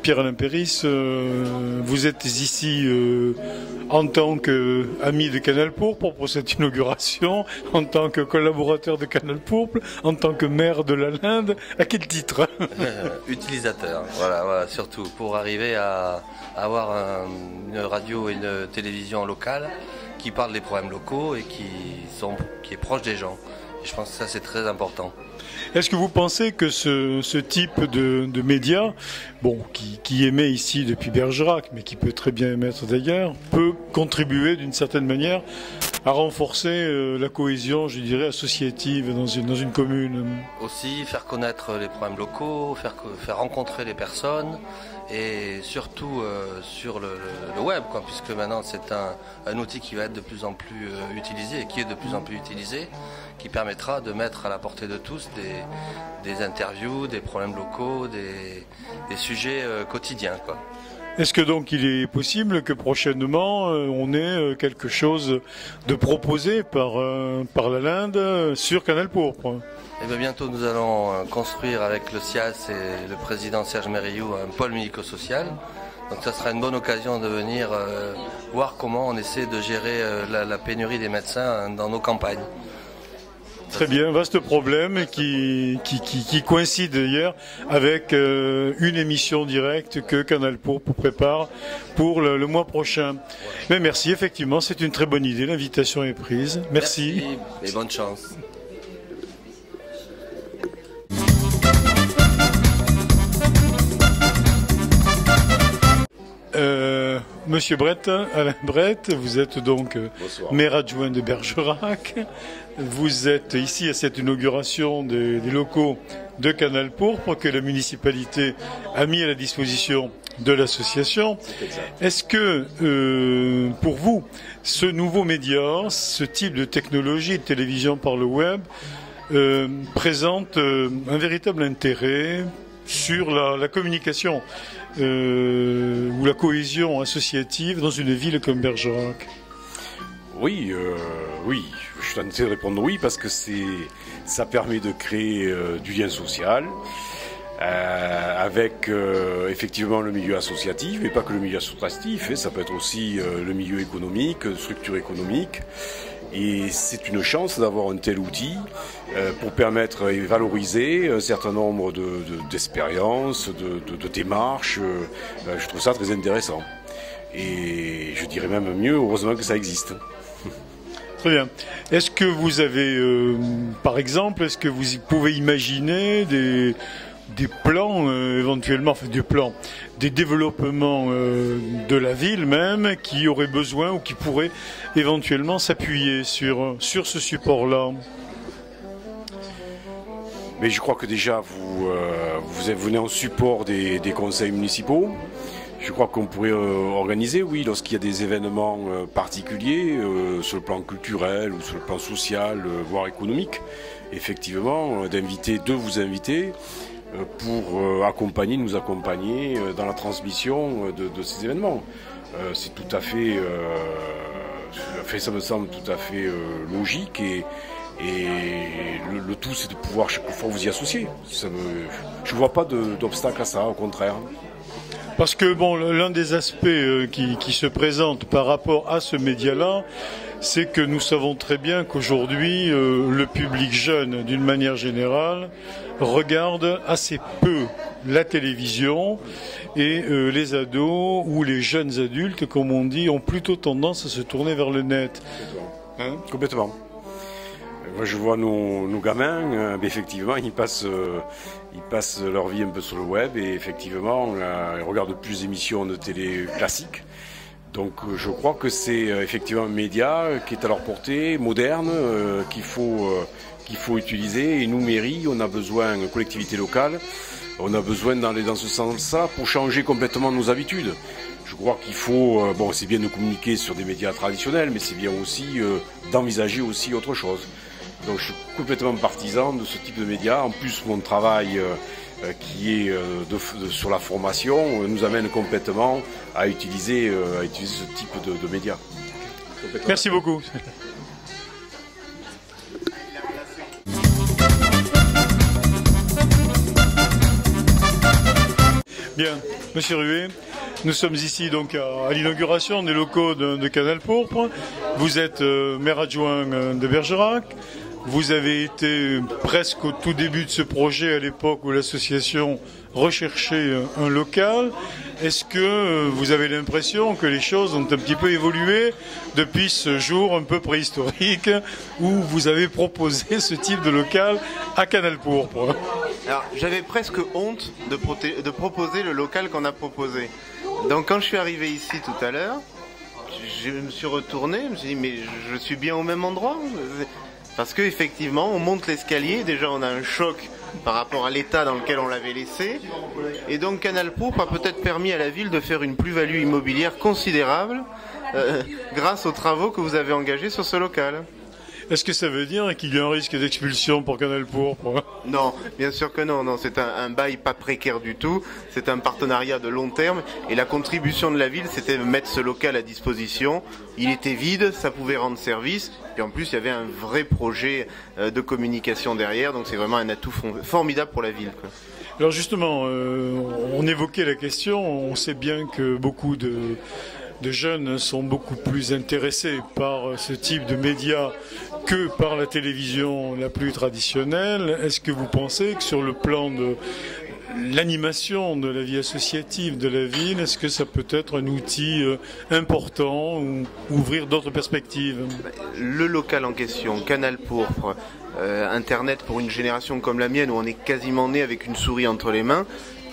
Pierre-Alain Péris, vous êtes ici en tant qu'ami de Canal Pourpre pour cette inauguration, en tant que collaborateur de Canal Pourpre, en tant que maire de la Linde. À quel titre? Utilisateur, voilà, surtout pour arriver à avoir une radio et une télévision locale qui parle des problèmes locaux et qui est proche des gens. Et je pense que ça c'est très important. Est-ce que vous pensez que ce type de média, bon, qui émet ici depuis Bergerac, mais qui peut très bien émettre d'ailleurs, peut contribuer d'une certaine manière à renforcer la cohésion, je dirais, associative dans une commune? Aussi faire connaître les problèmes locaux, faire rencontrer les personnes, et surtout sur le web, puisque maintenant c'est un outil qui va être de plus en plus utilisé et qui est de plus en plus utilisé, qui permettra de mettre à la portée de tous des interviews, des problèmes locaux, des sujets quotidiens, quoi. Est-ce que donc il est possible que prochainement on ait quelque chose de proposé par la Linde sur Canal Pourpre? Eh bien, bientôt nous allons construire avec le SIAS et le président Serge Mériou un pôle médico-social. Donc ça sera une bonne occasion de venir voir comment on essaie de gérer la pénurie des médecins dans nos campagnes. Très bien, vaste problème qui coïncide d'ailleurs avec une émission directe que Canal Pourpre prépare pour le mois prochain. Mais merci, effectivement, c'est une très bonne idée, l'invitation est prise. Merci. Et bonne chance. Monsieur Brett, Alain Brett, vous êtes donc maire adjoint de Bergerac. Vous êtes ici à cette inauguration des locaux de Canal Pourpre que la municipalité a mis à la disposition de l'association. Est-ce que, pour vous, ce nouveau média, ce type de technologie de télévision par le web, présente un véritable intérêt sur la communication ou la cohésion associative dans une ville comme Bergerac? Oui, je suis tenté de répondre oui parce que ça permet de créer du lien social avec effectivement le milieu associatif, mais pas que le milieu associatif, ça peut être aussi le milieu économique, structure économique. Et c'est une chance d'avoir un tel outil pour permettre et valoriser un certain nombre d'expériences, de démarches. Je trouve ça très intéressant. Et je dirais même mieux, heureusement que ça existe. Très bien. Est-ce que vous avez, par exemple, est-ce que vous pouvez imaginer des plans éventuellement, enfin des développements de la ville même qui auraient besoin ou qui pourraient éventuellement s'appuyer sur ce support-là? Mais je crois que déjà vous venez en support des conseils municipaux. Je crois qu'on pourrait organiser, oui, lorsqu'il y a des événements particuliers, sur le plan culturel ou sur le plan social, voire économique, effectivement, de vous inviter pour nous accompagner dans la transmission de ces événements. C'est tout à fait, ça me semble tout à fait logique et le tout c'est de pouvoir chaque fois vous y associer. Je ne vois pas d'obstacle à ça, au contraire. Parce que bon, l'un des aspects qui se présente par rapport à ce média-là, c'est que nous savons très bien qu'aujourd'hui, le public jeune, d'une manière générale, regarde assez peu la télévision et les ados ou les jeunes adultes, comme on dit, ont plutôt tendance à se tourner vers le net. Complètement. Moi, je vois nos gamins, effectivement, ils passent leur vie un peu sur le web et effectivement, ils regardent plus d'émissions de télé classiques. Donc, je crois que c'est effectivement un média qui est à leur portée, moderne, qu'il faut utiliser. Et nous, mairie, on a besoin, collectivité locale, on a besoin d'aller dans ce sens-là pour changer complètement nos habitudes. Je crois qu'il faut, c'est bien de communiquer sur des médias traditionnels, mais c'est bien aussi d'envisager aussi autre chose. Donc je suis complètement partisan de ce type de médias. En plus, mon travail qui est sur la formation nous amène complètement à utiliser ce type de médias. Merci beaucoup. Bien. Monsieur Ruet, nous sommes ici donc à l'inauguration des locaux de Canal Pourpre. Vous êtes maire adjoint de Bergerac. Vous avez été presque au tout début de ce projet, à l'époque où l'association recherchait un local. Est-ce que vous avez l'impression que les choses ont un petit peu évolué depuis ce jour un peu préhistorique où vous avez proposé ce type de local à Canal Pourpre? Alors, j'avais presque honte de proposer le local qu'on a proposé. Donc quand je suis arrivé ici tout à l'heure, je me suis retourné, je me suis dit mais je suis bien au même endroit. Parce qu'effectivement, on monte l'escalier, déjà on a un choc par rapport à l'état dans lequel on l'avait laissé. Et donc Canal Pourpre a peut-être permis à la ville de faire une plus-value immobilière considérable grâce aux travaux que vous avez engagés sur ce local. Est-ce que ça veut dire qu'il y a un risque d'expulsion pour Canal Pourpre? Non, bien sûr que non. Non, c'est un bail pas précaire du tout. C'est un partenariat de long terme. Et la contribution de la ville, c'était de mettre ce local à disposition. Il était vide, ça pouvait rendre service. Et en plus, il y avait un vrai projet de communication derrière. Donc c'est vraiment un atout formidable pour la ville, quoi. Alors justement, on évoquait la question. On sait bien que beaucoup de jeunes sont beaucoup plus intéressés par ce type de médias que par la télévision la plus traditionnelle. Est-ce que vous pensez que sur le plan de l'animation de la vie associative de la ville, est-ce que ça peut être un outil important ou ouvrir d'autres perspectives? Le local en question, Canal Pourpre, Internet pour une génération comme la mienne où on est quasiment né avec une souris entre les mains,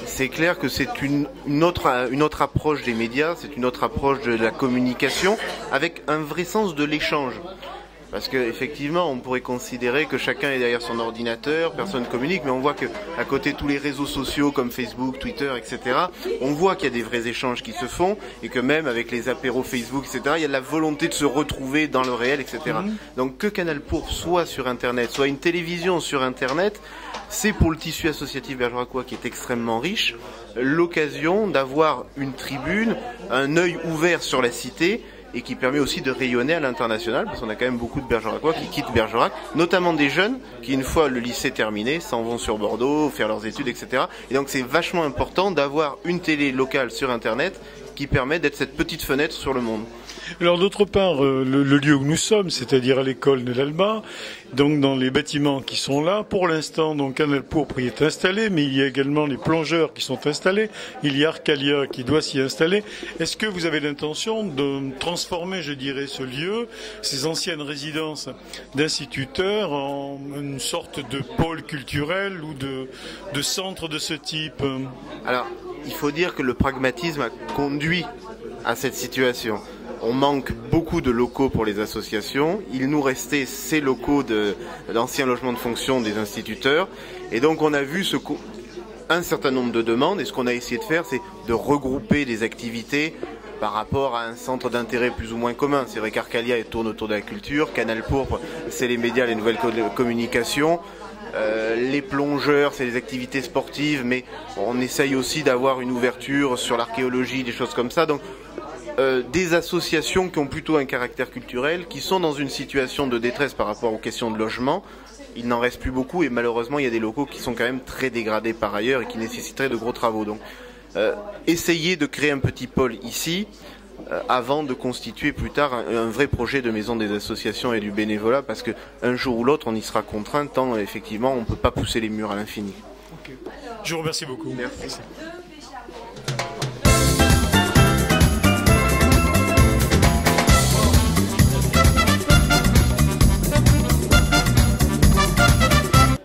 c'est clair que c'est une autre approche des médias, c'est une autre approche de la communication avec un vrai sens de l'échange. Parce qu'effectivement, on pourrait considérer que chacun est derrière son ordinateur, personne ne communique, mais on voit que à côté de tous les réseaux sociaux comme Facebook, Twitter, etc., on voit qu'il y a des vrais échanges qui se font et que même avec les apéros Facebook, etc., il y a de la volonté de se retrouver dans le réel, etc. Donc que Canal Pourpre soit sur Internet, soit une télévision sur Internet, c'est pour le tissu associatif bergeracois qui est extrêmement riche, l'occasion d'avoir une tribune, un œil ouvert sur la cité, et qui permet aussi de rayonner à l'international, parce qu'on a quand même beaucoup de Bergeracois qui quittent Bergerac, notamment des jeunes qui, une fois le lycée terminé, s'en vont sur Bordeaux, faire leurs études, etc. Et donc c'est vachement important d'avoir une télé locale sur Internet qui permet d'être cette petite fenêtre sur le monde. Alors d'autre part, le lieu où nous sommes, c'est-à-dire à l'école de l'Alba, donc dans les bâtiments qui sont là, pour l'instant, donc Canal Pourpre y est installé, mais il y a également les plongeurs qui sont installés, il y a Arcalia qui doit s'y installer. Est-ce que vous avez l'intention de transformer, je dirais, ce lieu, ces anciennes résidences d'instituteurs, en une sorte de pôle culturel ou de centre de ce type? Alors, il faut dire que le pragmatisme a conduit à cette situation. On manque beaucoup de locaux pour les associations. Il nous restait ces locaux d'anciens logements de fonction des instituteurs. Et donc on a vu un certain nombre de demandes. Et ce qu'on a essayé de faire, c'est de regrouper des activités par rapport à un centre d'intérêt plus ou moins commun. C'est vrai qu'Arcalia tourne autour de la culture. Canal Pourpre, c'est les médias, les nouvelles communications. Les plongeurs, c'est les activités sportives. Mais on essaye aussi d'avoir une ouverture sur l'archéologie, des choses comme ça. Donc des associations qui ont plutôt un caractère culturel, qui sont dans une situation de détresse par rapport aux questions de logement. Il n'en reste plus beaucoup et malheureusement il y a des locaux qui sont quand même très dégradés par ailleurs et qui nécessiteraient de gros travaux. Donc essayer de créer un petit pôle ici avant de constituer plus tard un vrai projet de maison des associations et du bénévolat, parce qu'un jour ou l'autre on y sera contraint tant effectivement on ne peut pas pousser les murs à l'infini. Okay. Je vous remercie beaucoup. Merci.